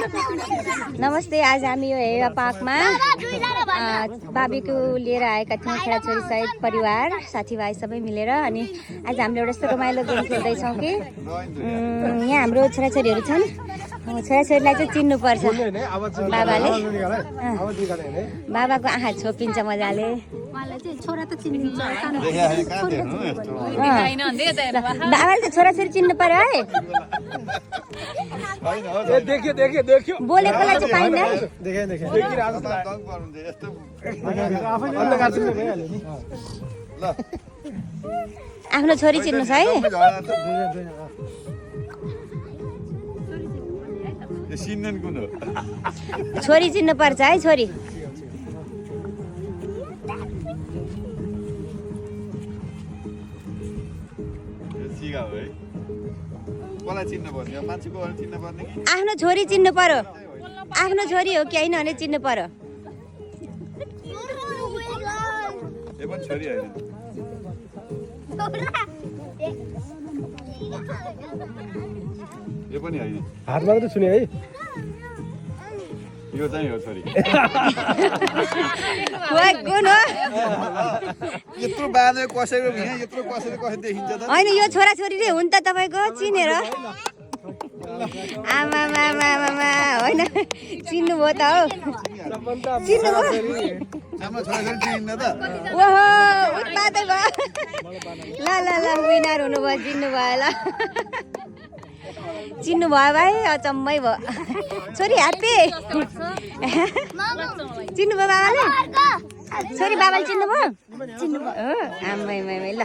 नमस्ते। आज हामी यो हेवा पार्कमा बाबीक्यू लिएर आएका थियौँ, छोराछोरी सहित परिवार साथीभाइ सबै मिलेर। अनि आज हामीले एउटा यस्तो रमाइलो गेम खेल्दैछौँ कि यहाँ हाम्रो छोराछोरीहरू छन्। छोराछोरीलाई चाहिँ चिन्नुपर्छ। बाबाले बाबाको आँखा छोपिन्छ मजाले। बाबाले त छोराछोरी चिन्नु पर्यो है। बोलेकोलाई चाहिँ पाइन्न है। आफ्नो छोरी चिन्नुहोस् है। छोरी चिन्नु पर्छ है। छोरी आफ्नो छोरी चिन्नु पर्यो। आफ्नो छोरी हो कि होइन भने चिन्नु पर्यो। हातमा त सुने है। यो चाहिँ हो छोरी। कुन हो? यत्रो बाँधे कसैको यहाँ यत्रो कसैले कसै देखिन्छ त। होइन यो छोराछोरी नै हुन् त तपाईँको चिनेर। आमा होइन चिन्नुभयो त हो। चिन्नुभयो। हाम्रो छोराछोरी चिन्दैन त। ओहो उत्पादै भयो। ल ल ल विनर हुनुभयो। चिन्नुभयो ल। चिन्नुभयो भाइ। अचम्मै भयो। छोरी ह्याप्पी। चिन्नुभयो बाबाले। छोरी बाबाले चिन्नुभयो। आमै ल।